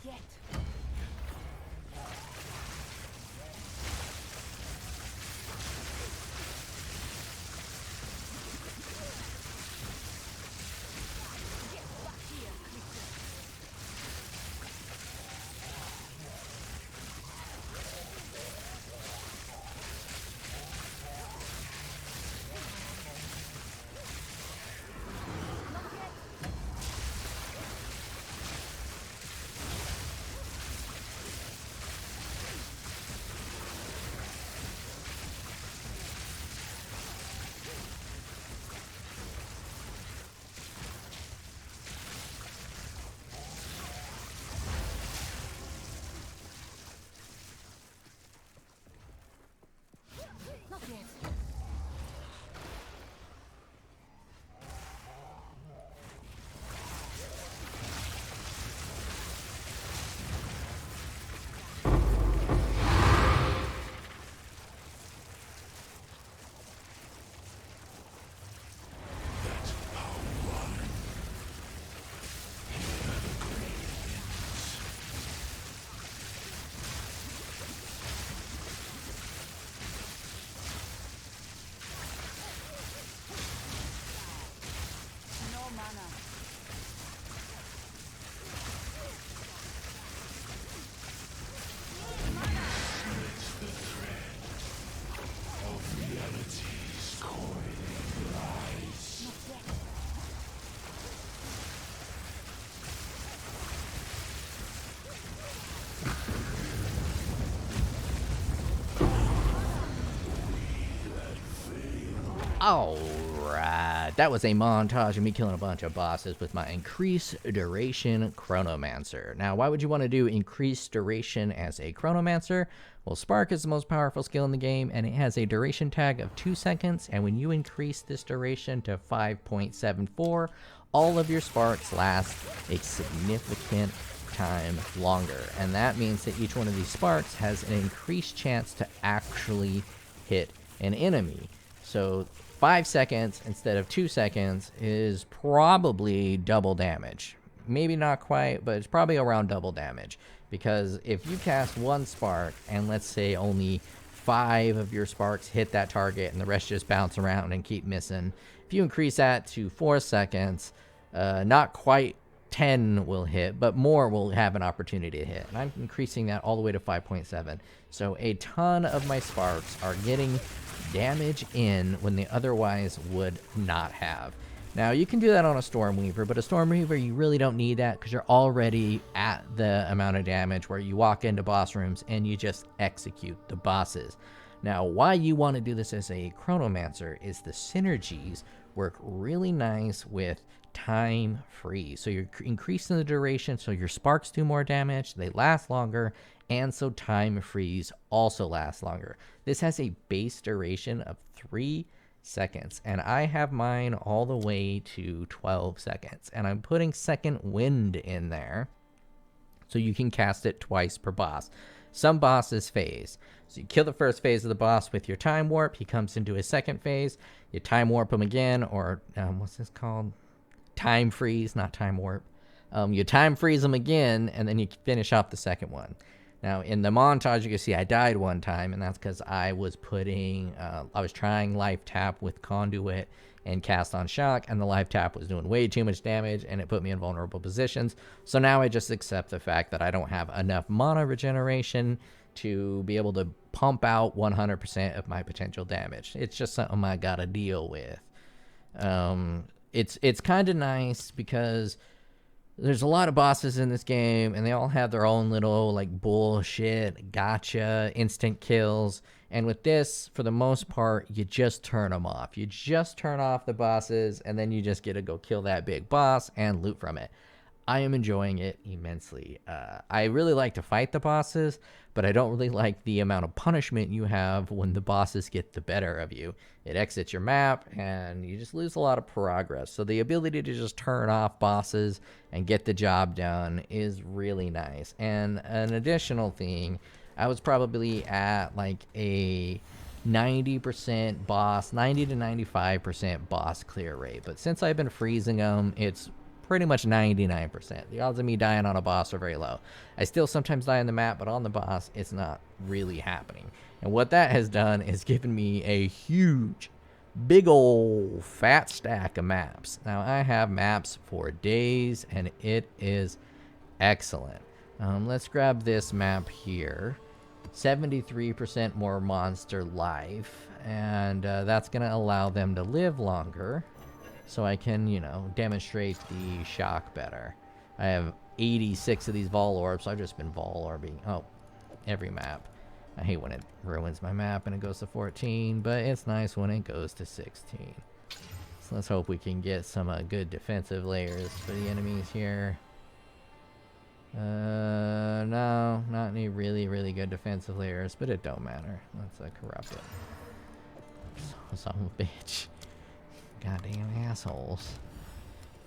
yet. Get back here, creature. Not yet. Not yet. No mana. Not yet. Alright, that was a montage of me killing a bunch of bosses with my increased duration Chronomancer. Now, why would you want to do increased duration as a Chronomancer? Well, Spark is the most powerful skill in the game, and it has a duration tag of 2 seconds, and when you increase this duration to 5.74, all of your sparks last a significant time longer. And that means that each one of these sparks has an increased chance to actually hit an enemy. So 5 seconds instead of 2 seconds is probably double damage. Maybe not quite, but it's probably around double damage. Because if you cast one spark and let's say only 5 of your sparks hit that target and the rest just bounce around and keep missing, if you increase that to 4 seconds, not quite 10 will hit, but more will have an opportunity to hit. And I'm increasing that all the way to 5.7. So a ton of my sparks are getting damage in when they otherwise would not have. Now, you can do that on a Stormweaver, but a Stormweaver, you really don't need that because you're already at the amount of damage where you walk into boss rooms and you just execute the bosses. Now, why you want to do this as a Chronomancer is the synergies work really nice with time freeze. So you're increasing the duration so your sparks do more damage, they last longer, and so time freeze also lasts longer. This has a base duration of 3 seconds, and I have mine all the way to 12 seconds, and I'm putting second wind in there so you can cast it twice per boss. Some bosses phase, so you kill the first phase of the boss with your time warp, he comes into his second phase, you time warp him again, or what's this called, time freeze, not time warp. You time freeze him again, and then you finish off the second one. Now, in the montage, you can see I died one time, and that's because I was putting, I was trying life tap with Conduit and cast on shock, and the life tap was doing way too much damage, and it put me in vulnerable positions. So now I just accept the fact that I don't have enough mana regeneration to be able to pump out 100% of my potential damage. It's just something I gotta deal with. It's kind of nice because there's a lot of bosses in this game, and they all have their own little, like, bullshit, gotcha, instant kills. And with this, for the most part, you just turn them off. You just turn off the bosses, and then you just get to go kill that big boss and loot from it. I am enjoying it immensely. I really like to fight the bosses, but I don't really like the amount of punishment you have when the bosses get the better of you. It exits your map, and you just lose a lot of progress. So the ability to just turn off bosses and get the job done is really nice. And an additional thing, I was probably at like a 90% boss, 90 to 95% boss clear rate. But since I've been freezing them, it's pretty much 99%. The odds of me dying on a boss are very low. I still sometimes die on the map, but on the boss, it's not really happening. And what that has done is given me a huge, big ol' fat stack of maps. Now, I have maps for days, and it is excellent. Let's grab this map here. 73% more monster life, and that's going to allow them to live longer, so I can, you know, demonstrate the shock better. I have 86 of these Vol Orbs, so I've just been Vol Orbing. Oh, every map. I hate when it ruins my map and it goes to 14, but it's nice when it goes to 16. So let's hope we can get some good defensive layers for the enemies here. No, not any really good defensive layers, but it don't matter. Let's corrupt it. Son of a bitch. Goddamn assholes.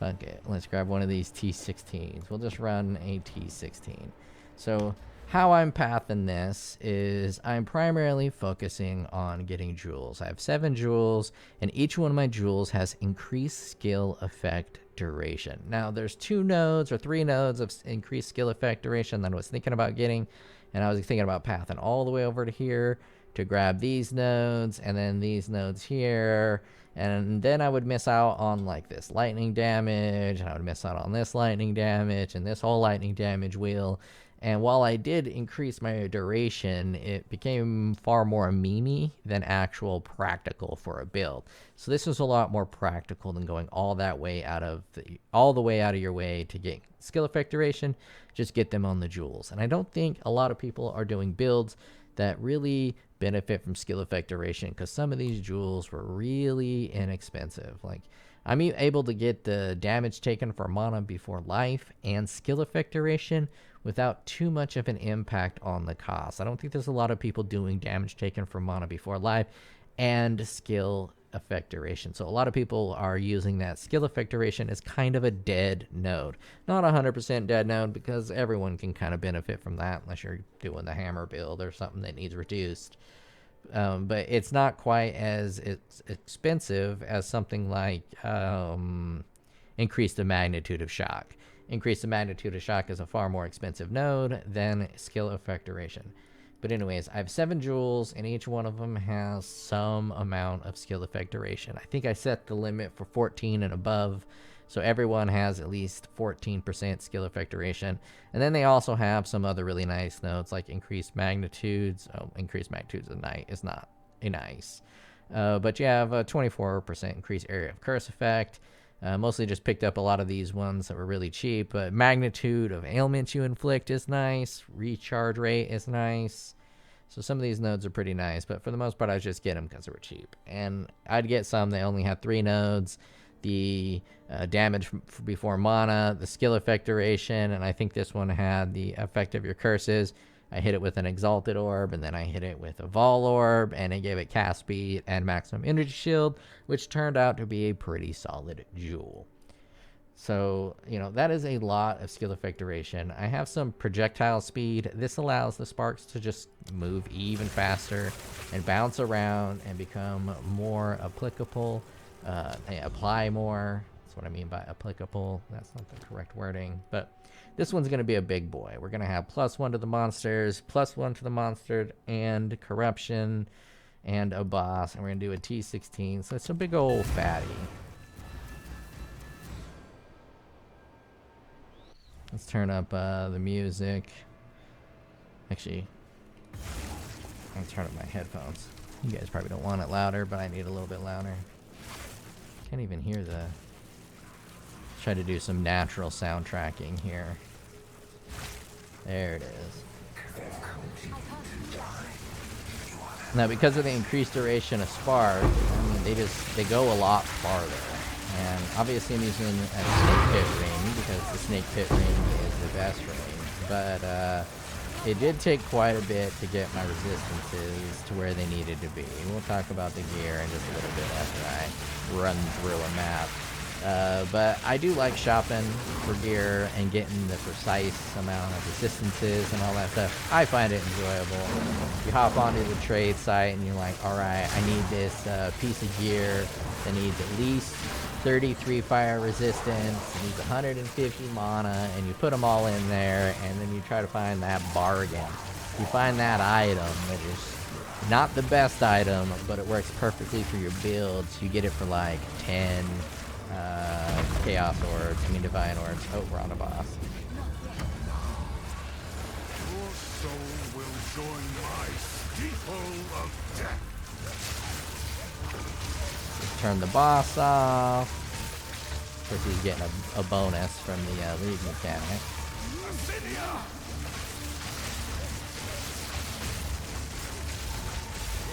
Fuck it. Let's grab one of these T16s. We'll just run a T16. So how I'm pathing this is I'm primarily focusing on getting jewels. I have 7 jewels, and each one of my jewels has increased skill effect duration. Now, there's 2 nodes or 3 nodes of increased skill effect duration that I was thinking about getting, and I was thinking about pathing all the way over to here to grab these nodes, and then these nodes here, and then I would miss out on like this lightning damage, and I would miss out on this lightning damage, and this whole lightning damage wheel. And while I did increase my duration, it became far more memey than actual practical for a build. So this was a lot more practical than going all the way out of your way to get skill effect duration. Just get them on the jewels. And I don't think a lot of people are doing builds that really benefit from skill effect duration, because some of these jewels were really inexpensive. Like, I'm able to get the damage taken for mana before life and skill effect duration without too much of an impact on the cost. I don't think there's a lot of people doing damage taken for mana before life and skill effect duration. So a lot of people are using that skill effect duration as kind of a dead node. Not 100% dead node, because everyone can kind of benefit from that unless you're doing the hammer build or something that needs reduced. But it's not quite as expensive as something like increase the magnitude of shock. Increase the magnitude of shock is a far more expensive node than skill effect duration. But anyways, I have 7 jewels, and each one of them has some amount of skill effect duration. I think I set the limit for 14 and above, so everyone has at least 14% skill effect duration. And then they also have some other really nice nodes, like increased magnitudes. Oh, increased magnitudes is not a nice. But you have a 24% increased area of curse effect. Mostly just picked up a lot of these ones that were really cheap, but magnitude of ailments you inflict is nice. Recharge rate is nice. So some of these nodes are pretty nice, but for the most part, I just get them because they were cheap. And I'd get some that only had 3 nodes. The damage before mana, the skill effect duration, and I think this one had the effect of your curses. I hit it with an Exalted Orb, and then I hit it with a Vol Orb, and it gave it cast speed and maximum energy shield, which turned out to be a pretty solid jewel. So, you know, that is a lot of skill effect duration. I have some projectile speed. This allows the sparks to just move even faster and bounce around and become more applicable. They apply more. That's what I mean by applicable. That's not the correct wording, but this one's going to be a big boy. We're going to have +1 to the monsters, +1 to the monster, and corruption, and a boss. And we're going to do a T16. So it's a big old fatty. Let's turn up the music. Actually, I'll turn up my headphones. You guys probably don't want it louder, but I need a little bit louder. Can't even hear the... Try to do some natural sound tracking here. There it is. Now, because of the increased duration of spark, I mean, they go a lot farther. And obviously I'm using a snake pit ring because the snake pit ring is the best ring. But it did take quite a bit to get my resistances to where they needed to be. We'll talk about the gear in just a little bit after I run through a map. But I do like shopping for gear and getting the precise amount of resistances and all that stuff. I find it enjoyable. You hop onto the trade site and you're like, alright, I need this piece of gear that needs at least 33 fire resistance, and he's 150 mana, and you put them all in there, and then you try to find that bargain. You find that item that is not the best item, but it works perfectly for your builds. You get it for like 10 Chaos Orbs, Divine Orbs. Oh, we're on a boss. Your soul will join my steeple of death. Turn the boss off. Of course, he's getting a bonus from the lead mechanic.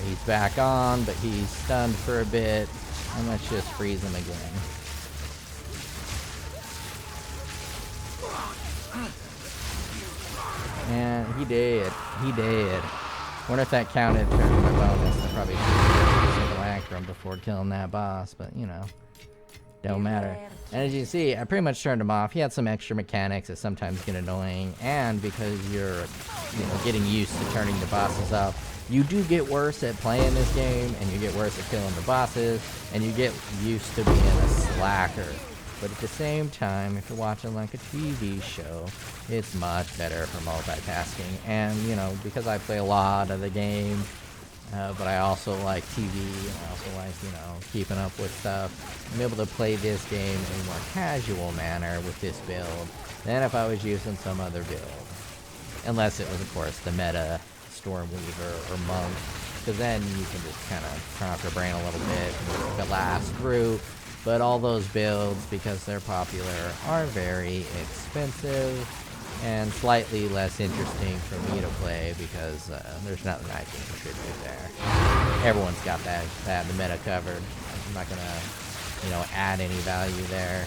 He's back on, but he's stunned for a bit. And let's just freeze him again. And he did. He did. Wonder if that counted for my bonus. I probably should have single acted him before killing that boss, but you know, don't matter. And as you can see, I pretty much turned him off. He had some extra mechanics that sometimes get annoying, and because you're, getting used to turning the bosses off, you do get worse at playing this game, and you get worse at killing the bosses, and you get used to being a slacker. But at the same time, if you're watching like a TV show, it's much better for multitasking. And, because I play a lot of the game, but I also like TV, and I also like, keeping up with stuff, I'm able to play this game in a more casual manner with this build than if I was using some other build. Unless it was, of course, the meta Stormweaver or Monk, because then you can just kind of turn off your brain a little bit and make it last through. But all those builds, because they're popular, are very expensive and slightly less interesting for me to play because there's nothing I can contribute there. Everyone's got the meta covered. I'm not gonna, add any value there.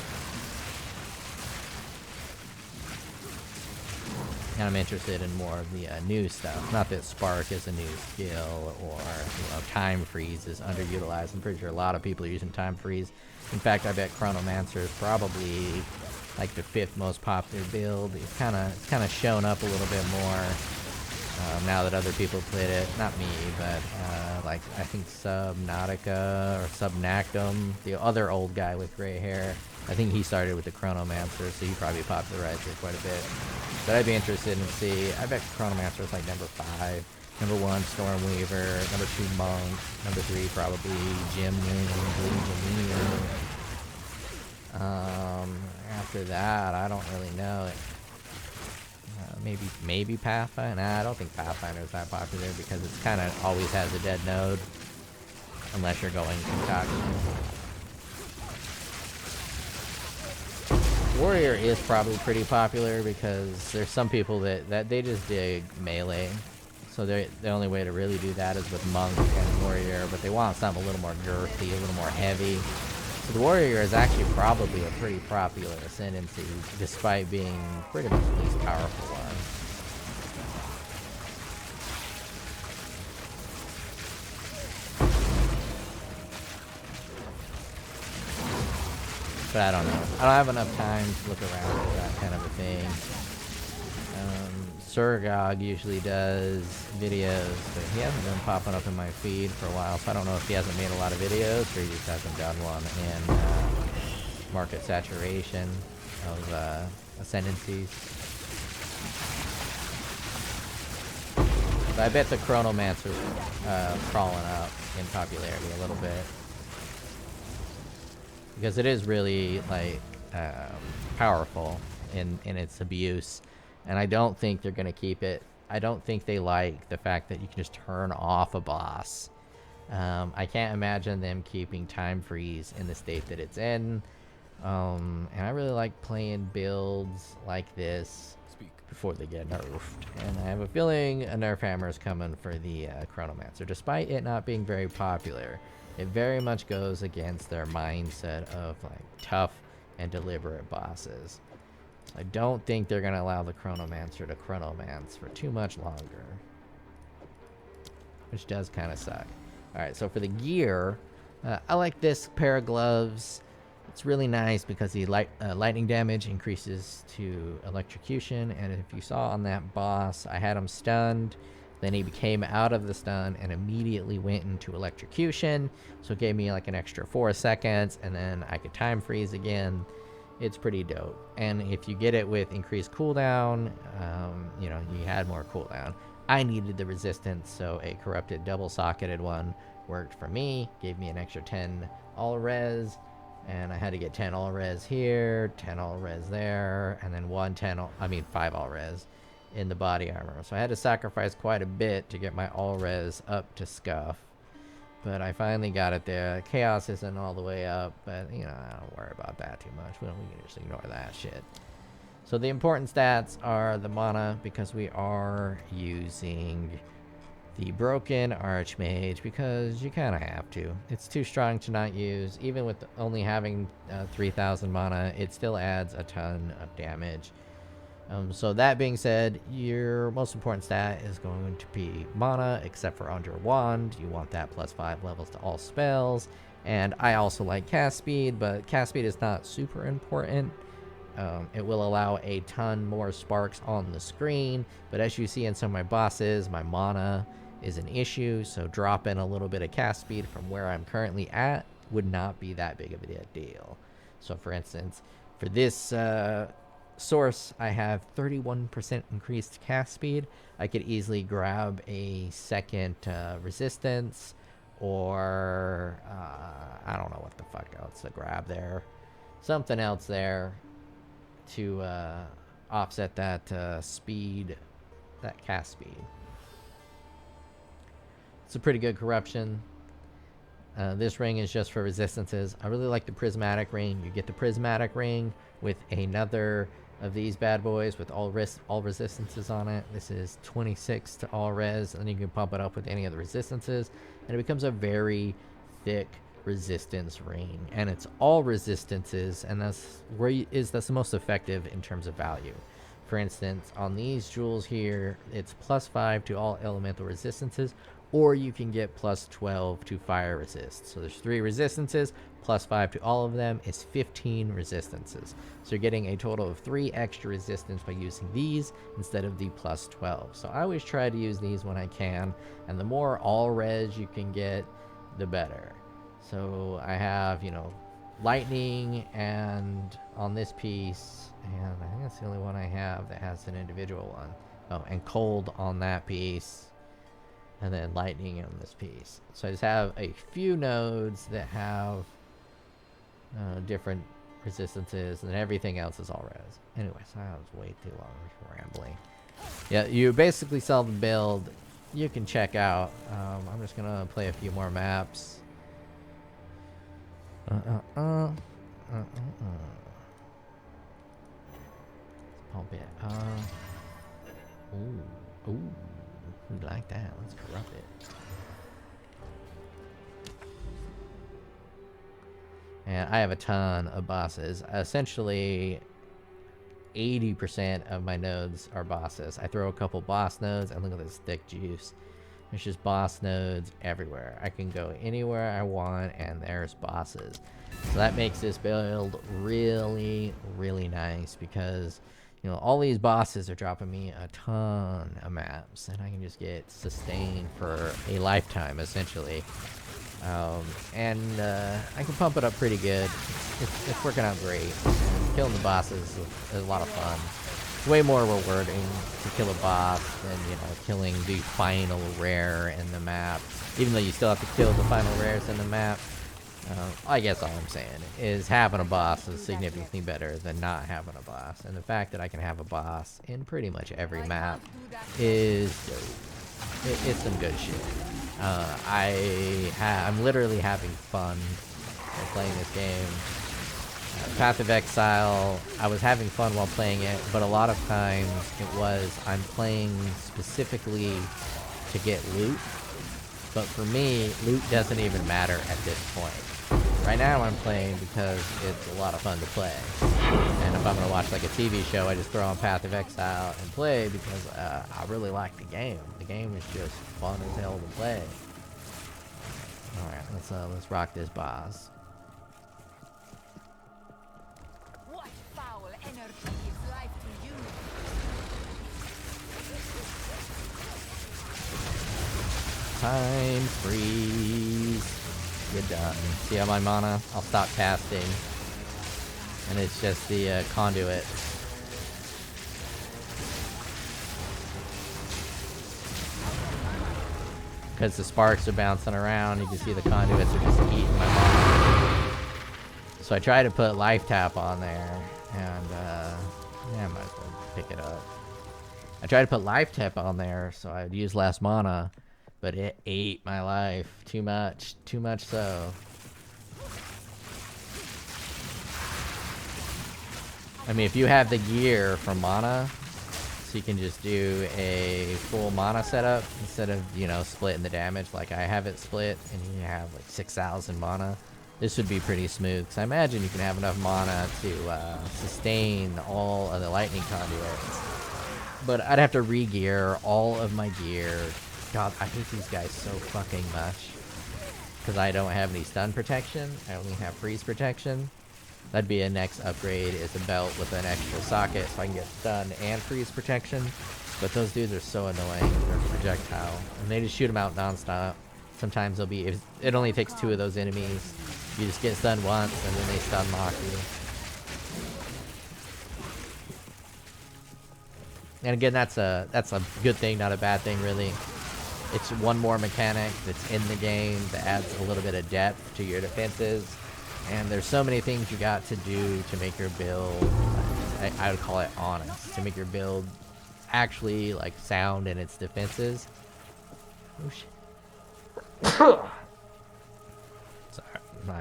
And I'm interested in more of the new stuff. Not that Spark is a new skill or Time Freeze is underutilized. I'm pretty sure a lot of people are using Time Freeze. In fact, I bet Chronomancer is probably like the 5th most popular build. It's kind of shown up a little bit more now that other people played it. Not me, but like I think Subnautica or Subnactum, the other old guy with gray hair. I think he started with the Chronomancer, so he probably popularized it quite a bit. But I'd be interested in see. I bet Chronomancer is like number 5. Number 1, Stormweaver. Number 2, Monk. Number 3, probably after that, I don't really know. Maybe Pathfinder. Nah, I don't think Pathfinder is that popular because it's kind of always has a dead node, unless you're going concoction. Warrior is probably pretty popular because there's some people that they just dig melee. So the only way to really do that is with Monk and Warrior, but they want something a little more girthy, a little more heavy. So the Warrior is actually probably a pretty popular ascendancy, despite being pretty much the least powerful one. But I don't know. I don't have enough time to look around for that kind of a thing. Surgog usually does videos, but he hasn't been popping up in my feed for a while, so I don't know if he hasn't made a lot of videos or he just hasn't done one in market saturation of ascendancies. But I bet the Chronomancer's crawling up in popularity a little bit. Because it is really, like, powerful in its abuse. And I don't think they're going to keep it. I don't think they like the fact that you can just turn off a boss. I can't imagine them keeping Time Freeze in the state that it's in. And I really like playing builds like this before they get nerfed. And I have a feeling a nerf hammer is coming for the Chronomancer. Despite it not being very popular, it very much goes against their mindset of like tough and deliberate bosses. I don't think they're going to allow the Chronomancer to Chronomance for too much longer. Which does kind of suck. Alright, so for the gear, I like this pair of gloves. It's really nice because the lightning damage increases to electrocution. And if you saw on that boss, I had him stunned. Then he came out of the stun and immediately went into electrocution. So it gave me like an extra 4 seconds, and then I could time freeze again. It's pretty dope. And if you get it with increased cooldown, you know, you had more cooldown. I needed the resistance, so a corrupted double-socketed one worked for me. Gave me an extra 10 all-res. And I had to get 10 all-res here, 10 all-res there, and then 5 all-res in the body armor. So I had to sacrifice quite a bit to get my all-res up to scuff. But I finally got it there. Chaos isn't all the way up, but, you know, I don't worry about that too much. We can just ignore that shit. So the important stats are the mana, because we are using the broken Archmage, because you kind of have to. It's too strong to not use. Even with only having 3,000 mana, it still adds a ton of damage. So that being said, your most important stat is going to be mana, except for on your wand. You want that +5 levels to all spells. And I also like cast speed, but cast speed is not super important. It will allow a ton more sparks on the screen, but as you see in some of my bosses, my mana is an issue, so dropping a little bit of cast speed from where I'm currently at would not be that big of a deal. So for instance, for this source, I have 31% increased cast speed. I could easily grab a second resistance, or I don't know what the fuck else to grab there. Something else there to offset that speed, that cast speed. It's a pretty good corruption. This ring is just for resistances. I really like the prismatic ring. You get the prismatic ring with another of these bad boys with all resistances on it. This is 26 to all res, and then you can pump it up with any of the resistances, and it becomes a very thick resistance ring, and it's all resistances, and that's the most effective in terms of value. For instance, on these jewels here, it's +5 to all elemental resistances, or you can get +12 to fire resist. So there's 3 resistances, +5 to all of them is 15 resistances. So you're getting a total of 3 extra resistance by using these instead of the +12. So I always try to use these when I can, and the more all res you can get, the better. So I have, you know, lightning and on this piece, and I think that's the only one I have that has an individual one. Oh, and cold on that piece, and then lightning on this piece. So I just have a few nodes that have different resistances, and everything else is all res. Anyways, that was way too long rambling. Yeah, you basically saw the build. You can check out. I'm just gonna play a few more maps. Pump it. Ooh, we like that. Let's corrupt it. And I have a ton of bosses. Essentially, 80% of my nodes are bosses. I throw a couple boss nodes, and look at this thick juice. There's just boss nodes everywhere. I can go anywhere I want, and there's bosses. So that makes this build really, really nice, because, you know, all these bosses are dropping me a ton of maps, and I can just get sustained for a lifetime, essentially. And I can pump it up pretty good. It's working out great. Killing the bosses is a lot of fun. It's way more rewarding to kill a boss than, you know, killing the final rare in the map. Even though you still have to kill the final rares in the map. I guess all I'm saying is having a boss is significantly better than not having a boss. And the fact that I can have a boss in pretty much every map is dope. It's some good shit. I'm literally having fun playing this game. Path of Exile, I was having fun while playing it, but a lot of times I'm playing specifically to get loot. But for me, loot doesn't even matter at this point. Right now I'm playing because it's a lot of fun to play. And if I'm going to watch like a TV show, I just throw on Path of Exile and play because I really like the game. The game is just fun as hell to play. Alright, let's rock this boss. What foul energy gives life to you? Time freeze. You're done. See how my mana? I'll stop casting. And it's just the conduit. Because the sparks are bouncing around, you can see the conduits are just eating my mana. So I try to put life tap on there, and yeah, I might as well pick it up. I tried to put life tap on there, so I'd use less mana, but it ate my life too much so. I mean, if you have the gear for mana, so you can just do a full mana setup instead of, you know, splitting the damage like I have it split, and you have like 6,000 mana. This would be pretty smooth, because I imagine you can have enough mana to sustain all of the lightning conduits. But I'd have to re-gear all of my gear. God, I hate these guys so fucking much. Because I don't have any stun protection. I only have freeze protection. That'd be a next upgrade, is a belt with an extra socket so I can get stun and freeze protection. But those dudes are so annoying. They're projectile. And they just shoot them out non-stop. Sometimes they'll be... It only takes 2 of those enemies. You just get stunned once and then they stun lock you. And again, that's a good thing, not a bad thing, really. It's one more mechanic that's in the game that adds a little bit of depth to your defenses. And there's so many things you got to do to make your build, I would call it honest, to make your build actually like sound in its defenses. Oh shit. Sorry, I'm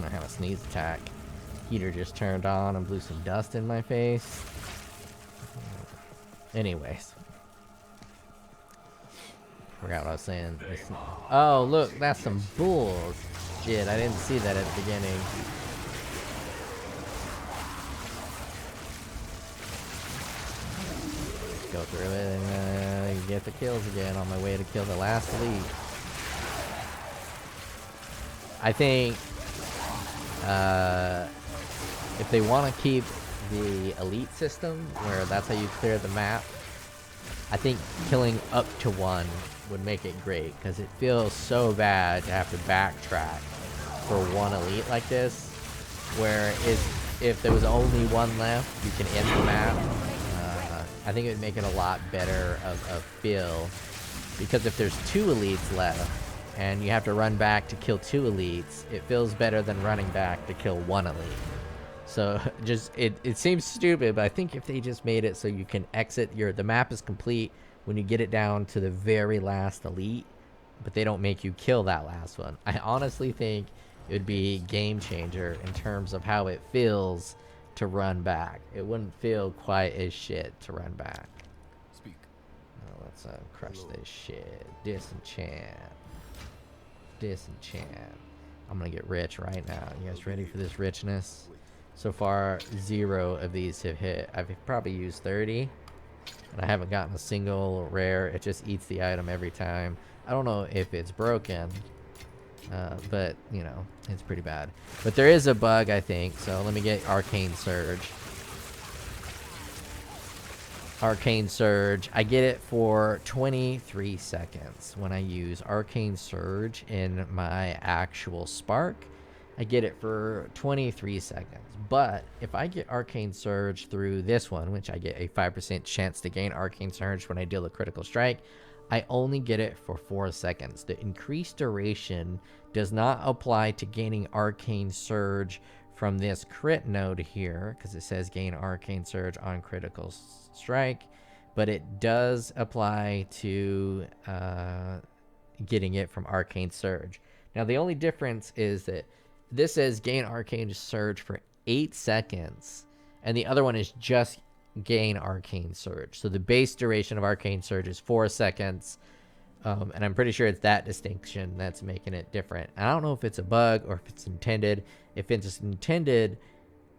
gonna have a sneeze attack. Heater just turned on and blew some dust in my face. Anyways. Forgot what I was saying. Oh, look, that's some bulls. Shit, I didn't see that at the beginning. Let's go through it and get the kills again on my way to kill the last elite. I think if they want to keep the elite system, where that's how you clear the map, I think killing up to 1 would make it great, because it feels so bad to have to backtrack for 1 elite like this, where if there was only 1 left, you can end the map. I think it would make it a lot better of feel, because if there's 2 elites left and you have to run back to kill 2 elites, it feels better than running back to kill 1 elite. So just it seems stupid, but I think if they just made it so you can exit the map is complete when you get it down to the very last elite, but they don't make you kill that last one. I honestly think it would be a game changer in terms of how it feels to run back. It wouldn't feel quite as shit to run back. Speak. Now let's crush this shit. Disenchant. I'm gonna get rich right now. You guys ready for this richness? So far, 0 of these have hit. I've probably used 30, and I haven't gotten a single rare. It just eats the item every time. I don't know if it's broken, but, you know, it's pretty bad. But there is a bug, I think, so let me get Arcane Surge. Arcane Surge, I get it for 23 seconds when I use Arcane Surge in my actual Spark. I get it for 23 seconds. But if I get Arcane Surge through this one, which I get a 5% chance to gain Arcane Surge when I deal a critical strike, I only get it for 4 seconds. The increased duration does not apply to gaining Arcane Surge from this crit node here, because it says gain Arcane Surge on critical strike, but it does apply to getting it from Arcane Surge. Now the only difference is that this says gain Arcane Surge for 8 seconds, and the other one is just gain Arcane Surge. So the base duration of Arcane Surge is 4 seconds, and I'm pretty sure it's that distinction that's making it different. I don't know if it's a bug or if it's intended. If it's intended,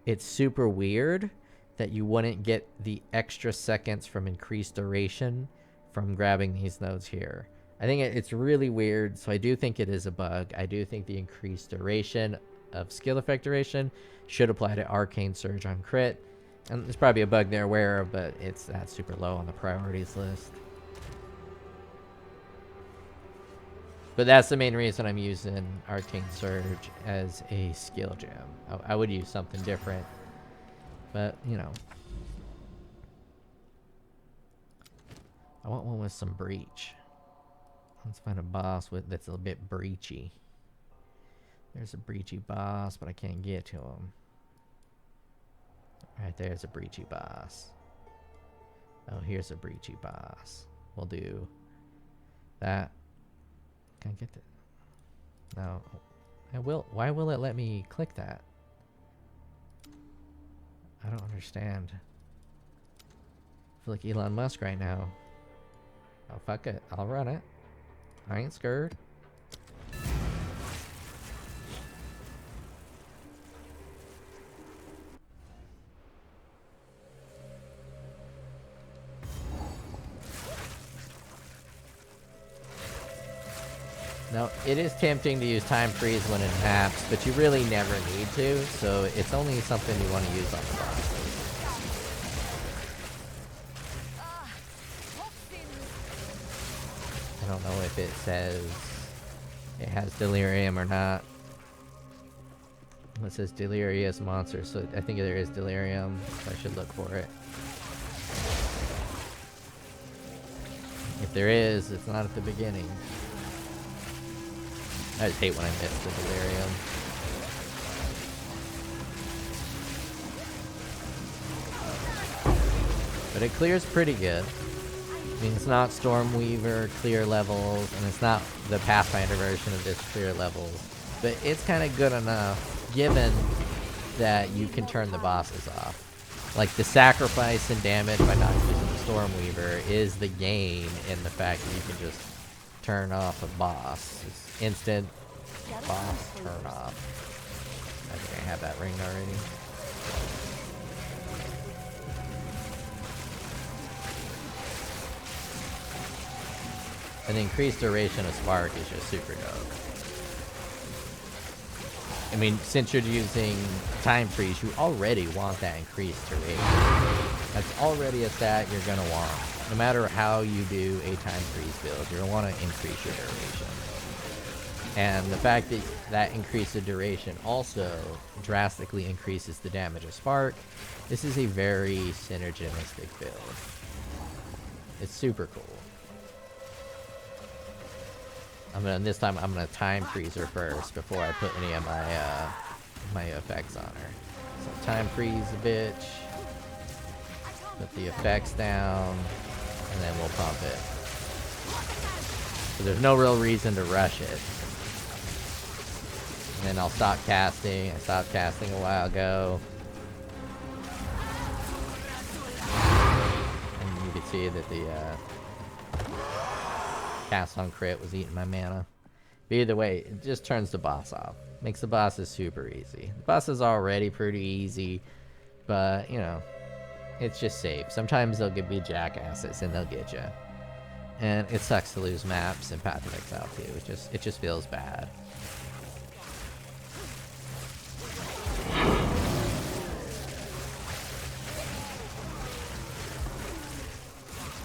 it's super weird that you wouldn't get the extra seconds from increased duration from grabbing these nodes here. I think it's really weird, so I do think it is a bug. I do think the increased duration of skill effect duration should apply to Arcane Surge on crit. And there's probably a bug they're aware of, but it's that super low on the priorities list. But that's the main reason I'm using Arcane Surge as a skill gem. I would use something different, but you know. I want one with some breach. Let's find a boss that's a bit breachy. There's a breachy boss, but I can't get to him. Right there's a breachy boss. Oh, here's a breachy boss. We'll do that. Can I get that? No. I will. Why will it let me click that? I don't understand. I feel like Elon Musk right now. Oh, fuck it. I'll run it. I ain't scared. Now, it is tempting to use time freeze when in maps, but you really never need to, so it's only something you want to use on the boss. I don't know if it says it has delirium or not. It says delirious monster, so I think there is delirium, so I should look for it. If there is, it's not at the beginning. I just hate when I miss the delirium. But it clears pretty good. I mean, it's not Stormweaver clear levels, and it's not the Pathfinder version of this clear levels. But it's kind of good enough, given that you can turn the bosses off. Like, the sacrifice and damage by not using the Stormweaver is the gain in the fact that you can just turn off a boss. It's instant boss turn off. I think I have that ring already. And the increased duration of Spark is just super dope. I mean, since you're using Time Freeze, you already want that increased duration. That's already a stat you're going to want. No matter how you do a Time Freeze build, you're going to want to increase your duration. And the fact that that increase of duration also drastically increases the damage of Spark, this is a very synergistic build. It's super cool. This time I'm gonna Time Freeze her first before I put any of my effects on her. So Time Freeze a bitch. Put the effects down, and then we'll pump it. So there's no real reason to rush it. And then I'll stop casting. I stopped casting a while ago. And you can see that the cast on crit was eating my mana. But either way, it just turns the boss off. Makes the bosses super easy. The boss is already pretty easy, but you know, it's just safe. Sometimes they'll be jackasses and they'll get you. And it sucks to lose maps and Path of Exile too. It just feels bad.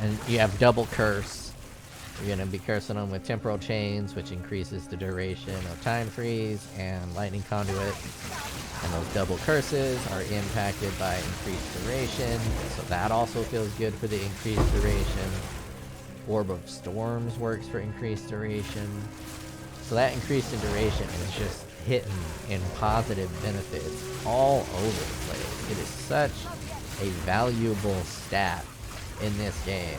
And you have double curse. You're going to be cursing them with temporal chains, which increases the duration of Time Freeze and lightning conduit. And those double curses are impacted by increased duration, so that also feels good for the increased duration. Orb of Storms works for increased duration. So that increase in duration is just hitting in positive benefits all over the place. It is such a valuable stat in this game.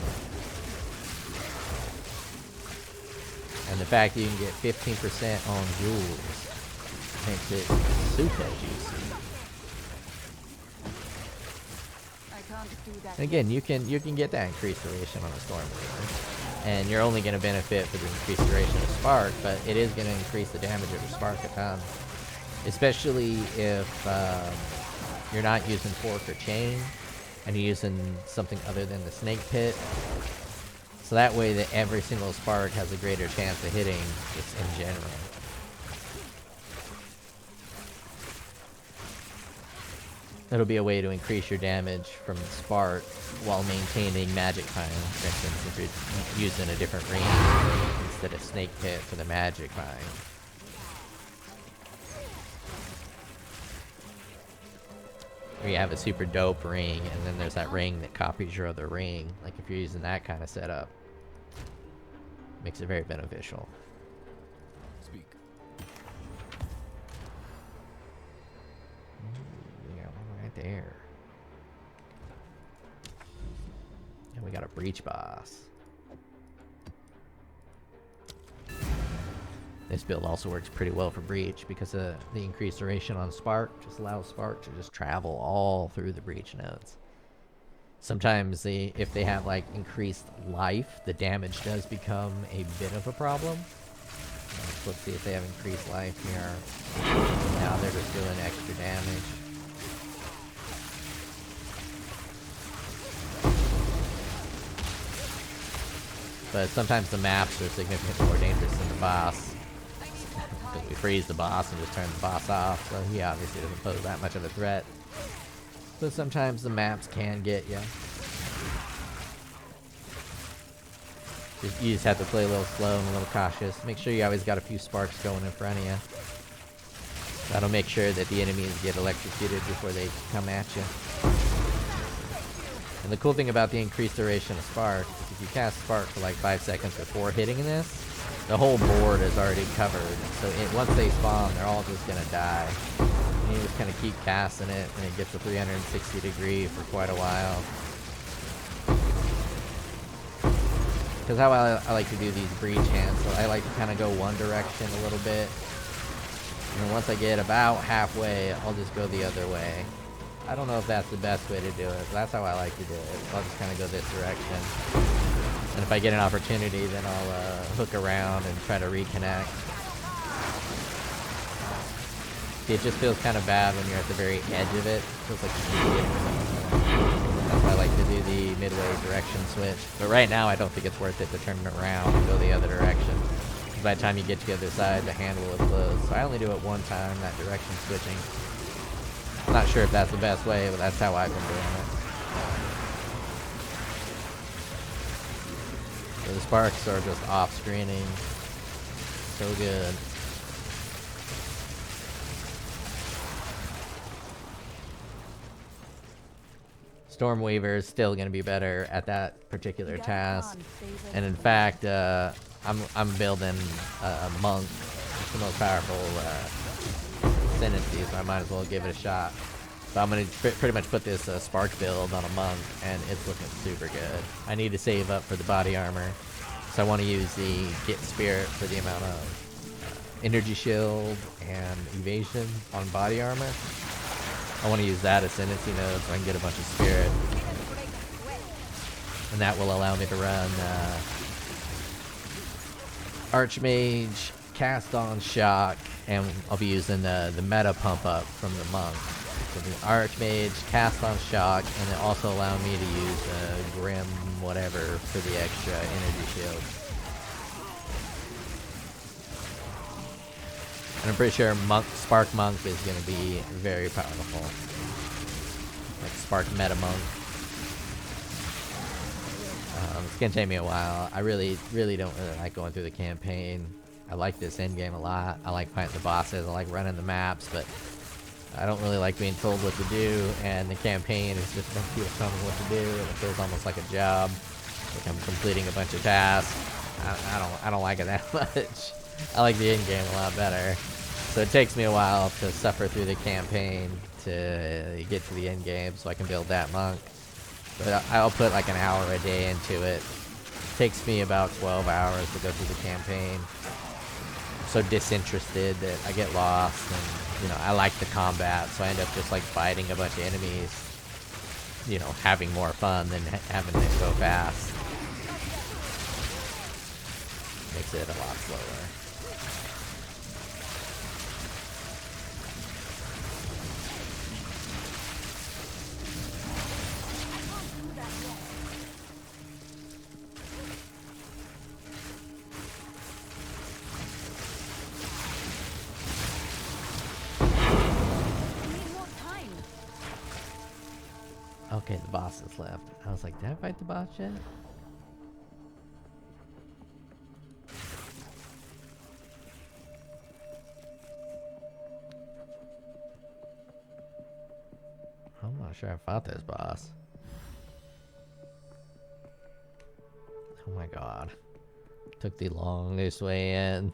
And the fact that you can get 15% on jewels makes it super juicy. And again, you can get that increased duration on a Stormweaver. And you're only going to benefit for the increased duration of Spark, but it is going to increase the damage of your Spark a ton. Especially if you're not using Fork or Chain, and you're using something other than the Snake Pit. So that way that every single Spark has a greater chance of hitting just in general. It'll be a way to increase your damage from Spark while maintaining Magic Time, for instance, if you're using a different range instead of snake pit for the magic mine. Where you have a super dope ring, and then there's that ring that copies your other ring. Like if you're using that kind of setup, makes it very beneficial. Speak. We got one right there. And we got a breach boss. This build also works pretty well for breach because the increased duration on spark just allows spark to just travel all through the breach nodes. Sometimes if they have like increased life, the damage does become a bit of a problem. Let's see if they have increased life here. Now they're just doing extra damage. But sometimes the maps are significantly more dangerous than the boss. Because we freeze the boss and just turn the boss off, so he obviously doesn't pose that much of a threat. But sometimes the maps can get you. You just have to play a little slow and a little cautious. Make sure you always got a few sparks going in front of you. That'll make sure that the enemies get electrocuted before they come at you. And the cool thing about the increased duration of spark is if you cast spark for like 5 seconds before hitting this, the whole board is already covered. So once they spawn, they're all just gonna die. And you just kind of keep casting it, and it gets a 360 degree for quite a while. Because how I like to do these breach hands, so I like to kind of go one direction a little bit. And then once I get about halfway, I'll just go the other way. I don't know if that's the best way to do it, but that's how I like to do it. I'll just kind of go this direction. And if I get an opportunity, then I'll hook around and try to reconnect. See, it just feels kind of bad when you're at the very edge of it. It feels like you keep getting. That's why I like to do the midway direction switch. But right now, I don't think it's worth it to turn it around and go the other direction. By the time you get to the other side, the handle is closed. So I only do it one time, that direction switching. I'm not sure if that's the best way, but that's how I've been doing it. So the sparks are just off-screening. So good. Stormweaver is still going to be better at that particular task. And in fact, I'm building a monk. It's the most powerful ascendancy, so I might as well give it a shot. So I'm going to pretty much put this spark build on a monk, and it's looking super good. I need to save up for the body armor, so I want to use the Get Spirit for the amount of energy shield and evasion on body armor. I want to use that ascendancy node so I can get a bunch of spirit. And that will allow me to run Archmage, Cast on Shock, and I'll be using the meta pump up from the monk. So the Archmage, Cast on Shock, and it also allow me to use Grim whatever for the extra energy shield. And I'm pretty sure Spark Monk is going to be very powerful. Like Spark Meta Monk. It's going to take me a while. I really don't like going through the campaign. I like this endgame a lot. I like fighting the bosses. I like running the maps, but I don't really like being told what to do. And the campaign is just a bunch of people telling me what to do, and it feels almost like a job. Like I'm completing a bunch of tasks. I don't like it that much. I like the end game a lot better. So it takes me a while to suffer through the campaign to get to the end game so I can build that monk. But I'll put like an hour a day into it. It takes me about 12 hours to go through the campaign. I'm so disinterested that I get lost, and I like the combat, so I end up just like fighting a bunch of enemies, having more fun than having to go fast. Makes it a lot slower. Okay, the boss is left. I was like, did I fight the boss yet? sure I fought this boss. Oh my god. Took the longest way in.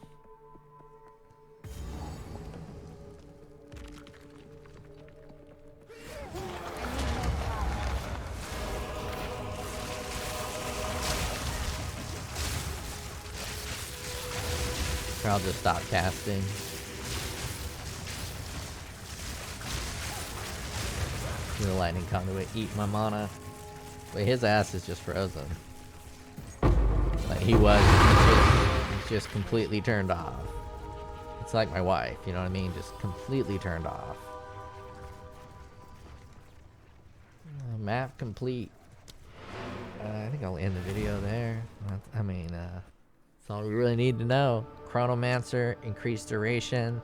Or I'll just stop casting. The lightning conduit eat my mana. Wait, his ass is just frozen. Like he was, he's just completely turned off. It's like my wife, you know what I mean? Just completely turned off. Map complete. I think I'll end the video there. I mean, that's all we really need to know. Chronomancer, increased duration,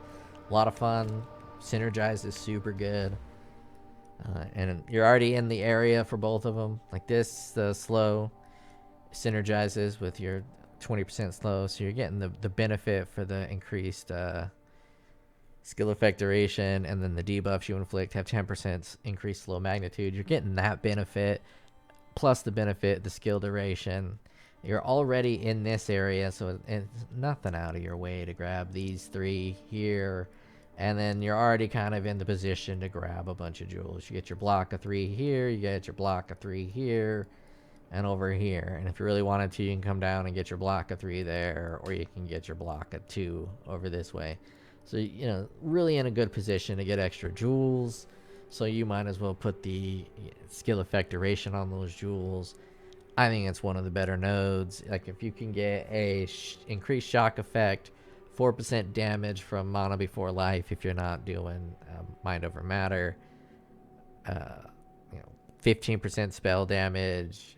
a lot of fun. Synergize is super good. And you're already in the area for both of them. Like this, the slow synergizes with your 20% slow, so you're getting the benefit for the increased skill effect duration, and then the debuffs you inflict have 10% increased slow magnitude. You're getting that benefit, plus the benefit, the skill duration. You're already in this area, so it's nothing out of your way to grab these three here. And then you're already kind of in the position to grab a bunch of jewels. You get your block of 3 here, you get your block of 3 here, and over here. And if you really wanted to, you can come down and get your block of 3 there, or you can get your block of 2 over this way. So, you know, really in a good position to get extra jewels. So you might as well put the skill effect duration on those jewels. I think it's one of the better nodes. Like if you can get a increased shock effect, 4% damage from mana before life if you're not doing mind over matter, 15% spell damage,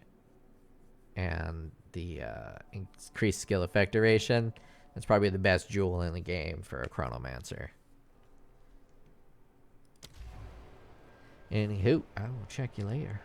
and the increased skill effect duration. That's probably the best jewel in the game for a Chronomancer. Anywho, I will check you later.